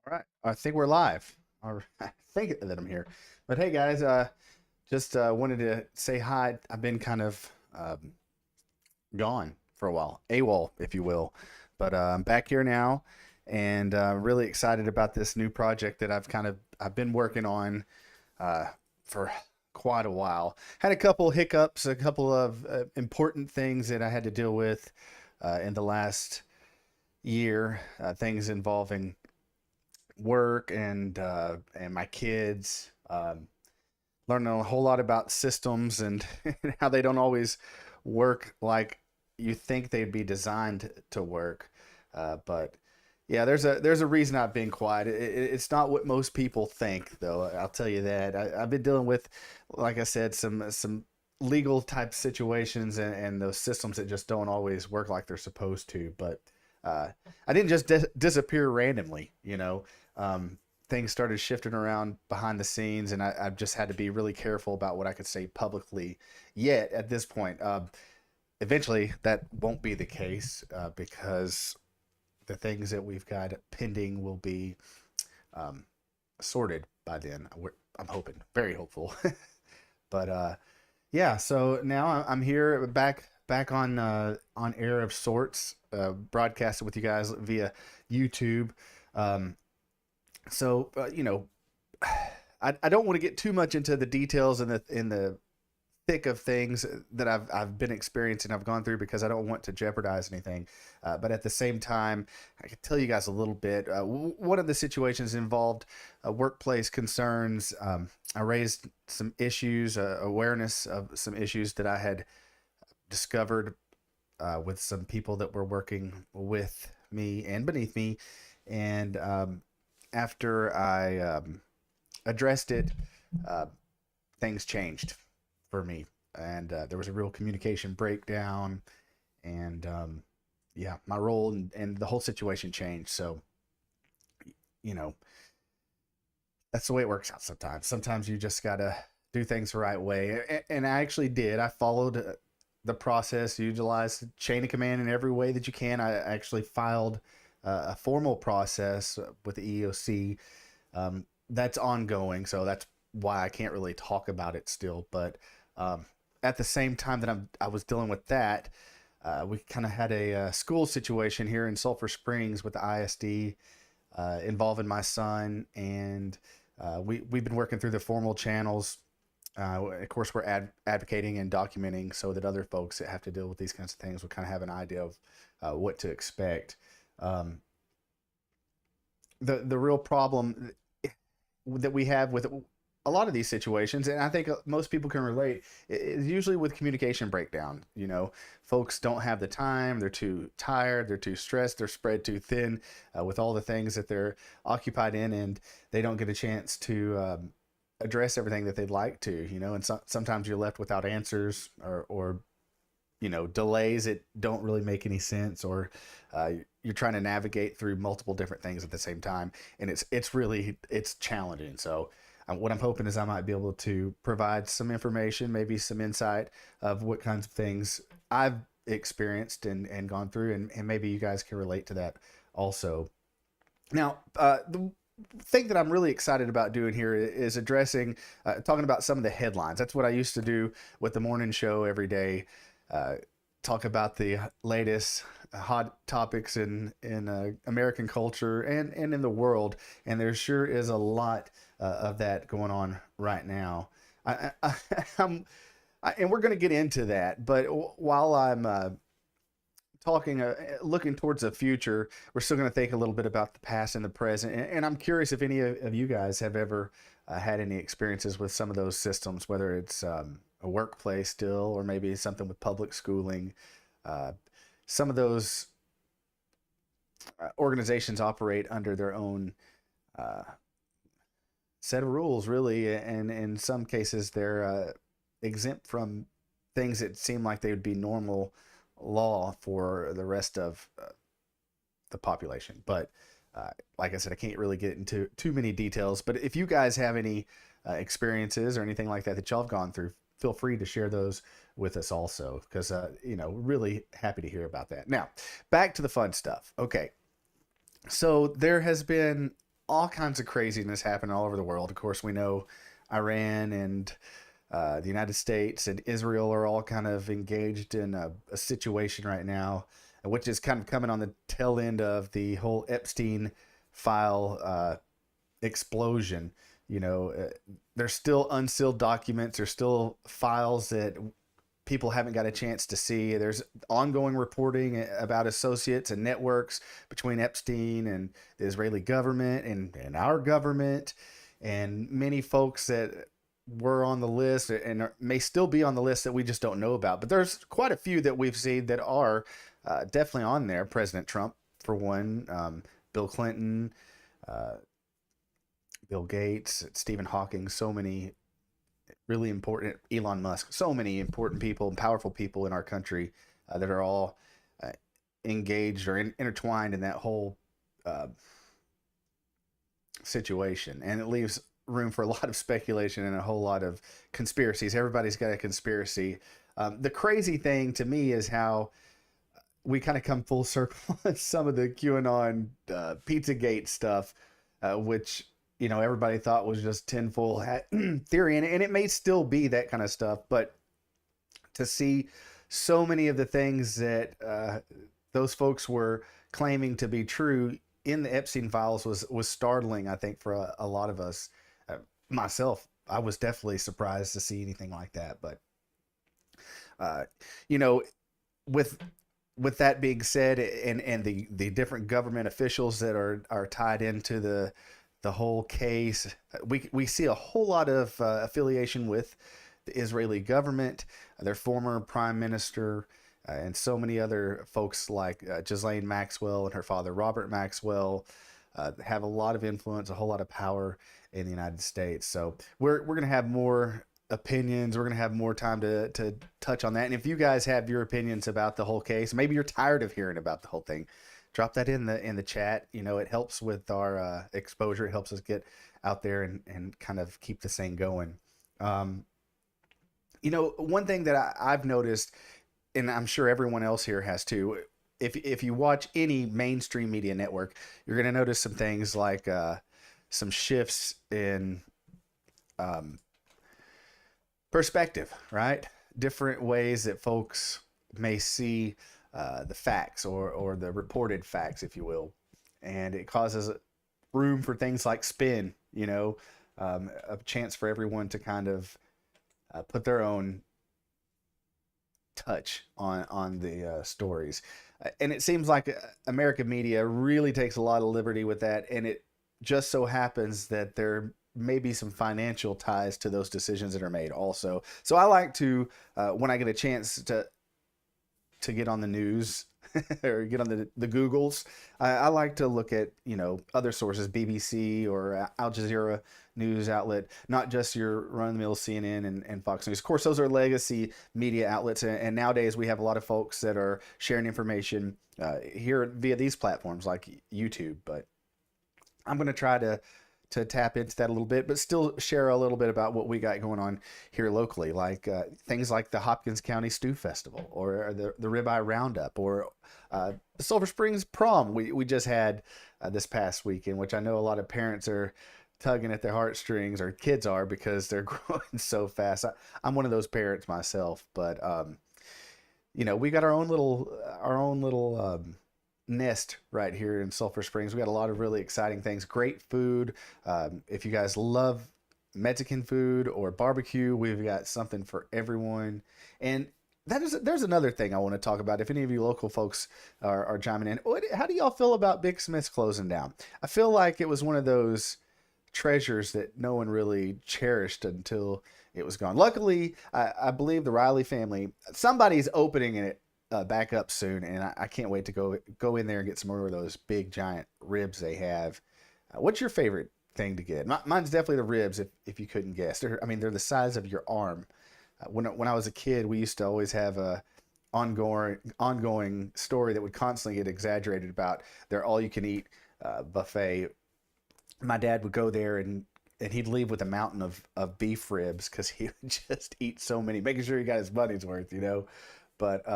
All right, I think we're live. I think that I'm here. But hey, guys, just wanted to say hi. I've been kind of gone for a while, AWOL, if you will. But I'm back here now, and really excited about this new project that I've been working on for quite a while. Had a couple hiccups, a couple of important things that I had to deal with in the last year. Things involving work and my kids. Learning a whole lot about systems and how they don't always work like you think they'd be designed to work. But yeah, there's a reason I've been quiet. It's not what most people think, though. I'll tell you that. I've been dealing with, like I said, some legal type situations and those systems that just don't always work like they're supposed to. But uh, I didn't just disappear randomly, you know. Things started shifting around behind the scenes, and I've just had to be really careful about what I could say publicly. Yet at this point, eventually that won't be the case because the things that we've got pending will be um, sorted by then. I'm hoping, very hopeful. But yeah, so now I'm here back on air of sorts, broadcasting with you guys via YouTube. Um, so I don't want to get too much into the details in the thick of things that I've been experiencing, I've gone through, because I don't want to jeopardize anything. But at the same time, I can tell you guys a little bit. One of the situations involved workplace concerns. I raised some issues, awareness of some issues that I had discovered with some people that were working with me and beneath me, and after I addressed it, uh, things changed for me, and there was a real communication breakdown, and yeah, my role and the whole situation changed. So, you know, that's the way it works out sometimes. Sometimes you just gotta do things the right way, and I actually did. I followed the process, utilized chain of command in every way that you can. I actually filed a formal process with the EEOC that's ongoing, so that's why I can't really talk about it still. But um, at the same time that I was dealing with that, we kind of had a school situation here in Sulphur Springs with the ISD involving my son, and we've been working through the formal channels. Of course, we're advocating and documenting so that other folks that have to deal with these kinds of things will kind of have an idea of what to expect. Um, the real problem that we have with a lot of these situations, and I think most people can relate, is usually with communication breakdown. You know, folks don't have the time, they're too tired, they're too stressed, they're spread too thin with all the things that they're occupied in, and they don't get a chance to address everything that they'd like to, you know, and sometimes you're left without answers, or delays that don't really make any sense, or you're trying to navigate through multiple different things at the same time, and it's challenging. So what I'm hoping is I might be able to provide some information, maybe some insight of what kinds of things I've experienced and gone through, and maybe you guys can relate to that also. Now, the thing that I'm really excited about doing here is addressing, talking about some of the headlines. That's what I used to do with the morning show every day. Uh, Talk about the latest hot topics in American culture and in the world. And there sure is a lot of that going on right now. I'm, and we're going to get into that. But while I'm talking, looking towards the future, we're still going to think a little bit about the past and the present. And I'm curious if any of you guys have ever had any experiences with some of those systems, whether it's a workplace still, or maybe something with public schooling. Uh, some of those organizations operate under their own uh, set of rules, really, and in some cases they're exempt from things that seem like they would be normal law for the rest of the population. But like I said, I can't really get into too many details. But if you guys have any experiences or anything like that that y'all have gone through, feel free to share those with us also, because really happy to hear about that. Now, back to the fun stuff. Okay, so there has been all kinds of craziness happening all over the world. Of course, we know Iran and the United States and Israel are all kind of engaged in a situation right now, which is kind of coming on the tail end of the whole Epstein file explosion. There's still unsealed documents. There's still files that people haven't got a chance to see. There's ongoing reporting about associates and networks between Epstein and the Israeli government and our government, and many folks that were on the list and may still be on the list that we just don't know about. But there's quite a few that we've seen that are definitely on there. President Trump, for one, Bill Clinton, uh, Bill Gates, Stephen Hawking, so many really important, Elon Musk, so many important people and powerful people in our country that are all uh, engaged or intertwined in that whole uh, situation. And it leaves room for a lot of speculation and a whole lot of conspiracies. Everybody's got a conspiracy. The crazy thing to me is how we kind of come full circle on some of the QAnon Pizzagate stuff, which everybody thought was just tinfoil hat theory, and it may still be that kind of stuff. But to see so many of the things that those folks were claiming to be true in the Epstein files was startling, I think, for a lot of us. Myself, I was definitely surprised to see anything like that. But uh, you know, with with that being said, and the different government officials that are tied into the whole case, we see a whole lot of affiliation with the Israeli government, their former prime minister, and so many other folks like Ghislaine Maxwell and her father Robert Maxwell have a lot of influence, a whole lot of power in the United States. So we're going to have more opinions. We're going to have more time to touch on that. And if you guys have your opinions about the whole case, maybe you're tired of hearing about the whole thing, drop that in the chat. It helps with our exposure. It helps us get out there and kind of keep this thing going. One thing that I've noticed, and I'm sure everyone else here has too, if you watch any mainstream media network, you're going to notice some things like some shifts in perspective, right? Different ways that folks may see the facts or the reported facts, if you will. And it causes room for things like spin, a chance for everyone to kind of put their own touch on the stories. And it seems like American media really takes a lot of liberty with that. And it just so happens that there may be some financial ties to those decisions that are made also. So I like to, when I get a chance to get on the news or get on the Googles, I like to look at, other sources, BBC or Al Jazeera news outlet, not just your run-of-the-mill CNN and Fox News. Of course, those are legacy media outlets, and nowadays we have a lot of folks that are sharing information here via these platforms like YouTube. But I'm going to try to tap into that a little bit, but still share a little bit about what we got going on here locally, like things like the Hopkins County Stew Festival or the Ribeye Roundup or the Sulphur Springs Prom we just had this past weekend, which I know a lot of parents are tugging at their heartstrings, or kids are, because they're growing so fast. I'm one of those parents myself, but we got our own little nest right here in Sulphur Springs. We got a lot of really exciting things, great food. If you guys love Mexican food or barbecue, we've got something for everyone. And there's another thing I want to talk about. If any of you local folks are chiming in, how do y'all feel about Big Smith's closing down? I feel like it was one of those treasures that no one really cherished until it was gone. Luckily, I believe the Riley family, somebody's opening it back up soon, and I can't wait to go in there and get some more of those big giant ribs they have. What's your favorite thing to get? Mine's definitely the ribs, if you couldn't guess. They're the size of your arm. When I was a kid, we used to always have a ongoing story that would constantly get exaggerated about their all-you-can-eat buffet. My dad would go there and he'd leave with a mountain of beef ribs because he would just eat so many, making sure he got his money's worth, But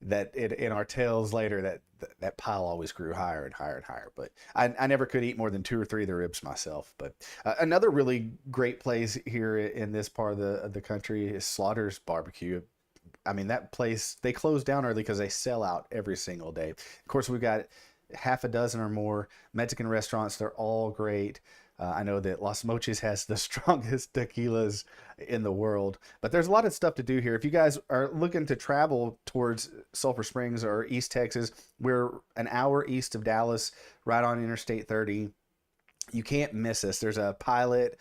that in our tales later, that pile always grew higher and higher and higher. But I never could eat more than 2 or 3 of the ribs myself. But another really great place here in this part of the country is Slaughter's Barbecue. I mean, that place, they close down early because they sell out every single day. Of course, we've got half a dozen or more Mexican restaurants. They're all great. I know that Los Mochis has the strongest tequilas in the world, but there's a lot of stuff to do here. If you guys are looking to travel towards Sulphur Springs or East Texas, we're an hour east of Dallas, right on Interstate 30. You can't miss us. There's a Pilot,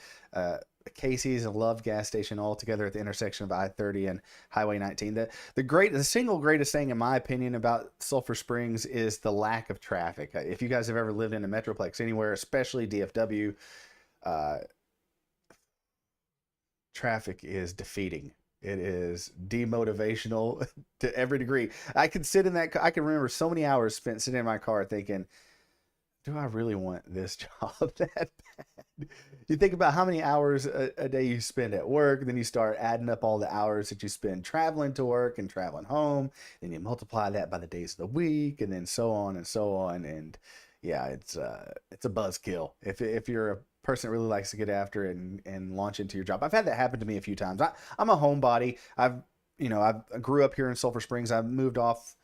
Casey's, and Love gas station all together at the intersection of I-30 and Highway 19. The single greatest thing, in my opinion, about Sulphur Springs is the lack of traffic. If you guys have ever lived in a metroplex anywhere, especially DFW, uh, traffic is defeating. It is demotivational to every degree. I can sit in that. I can remember so many hours spent sitting in my car thinking, do I really want this job that bad? You think about how many hours a day you spend at work, then you start adding up all the hours that you spend traveling to work and traveling home, and you multiply that by the days of the week, and then so on and so on. And yeah, it's a buzzkill if you're a person that really likes to get after it and launch into your job. I've had that happen to me a few times. I'm a homebody. I grew up here in Sulphur Springs. I moved off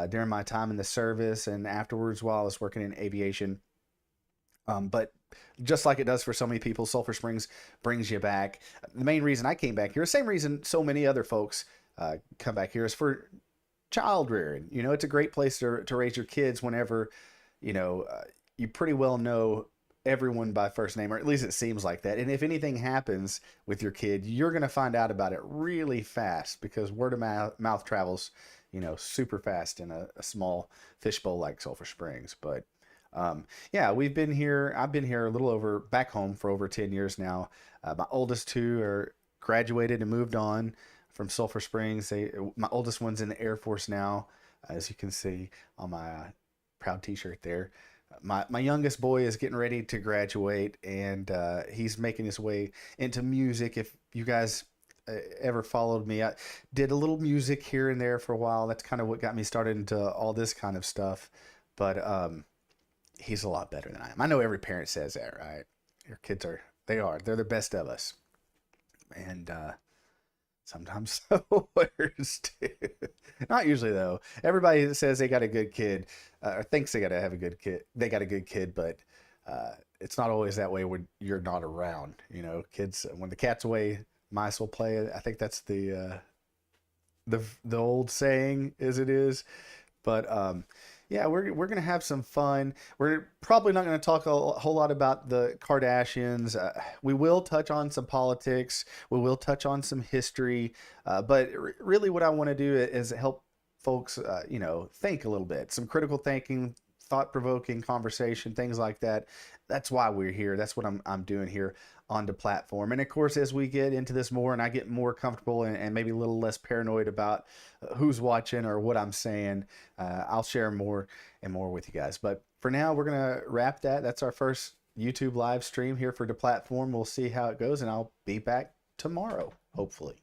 during my time in the service and afterwards while I was working in aviation. But just like it does for so many people, Sulphur Springs brings you back. The main reason I came back here, the same reason so many other folks come back here, is for child rearing. It's a great place to raise your kids whenever, you pretty well know everyone by first name, or at least it seems like that. And if anything happens with your kid, you're going to find out about it really fast because word of mouth travels, super fast in a small fishbowl like Sulphur Springs. But yeah, I've been here a little over back home for over 10 years now. My oldest two are graduated and moved on from Sulphur Springs. My oldest one's in the Air Force now, as you can see on my proud t-shirt there. My youngest boy is getting ready to graduate, and he's making his way into music. If you guys ever followed me, I did a little music here and there for a while. That's kind of what got me started into all this kind of stuff. But he's a lot better than I am. I know every parent says that, right? Your kids they're the best of us. And sometimes the worst too. Not usually though. Everybody that says they got a good kid or thinks they got to have a good kid, they got a good kid, but it's not always that way when you're not around. Kids, when the cat's away, mice will play. I think that's the old saying, as it is. But yeah, we're gonna have some fun. We're probably not gonna talk a whole lot about the Kardashians. We will touch on some politics. We will touch on some history. But really, what I want to do is help folks, think a little bit. Some critical thinking, thought-provoking conversation, things like that. That's why we're here. That's what I'm doing here on Deplatformed. And of course, as we get into this more and I get more comfortable and maybe a little less paranoid about who's watching or what I'm saying, I'll share more and more with you guys. But for now, we're going to wrap that. That's our first YouTube live stream here for Deplatformed. We'll see how it goes, and I'll be back tomorrow, hopefully.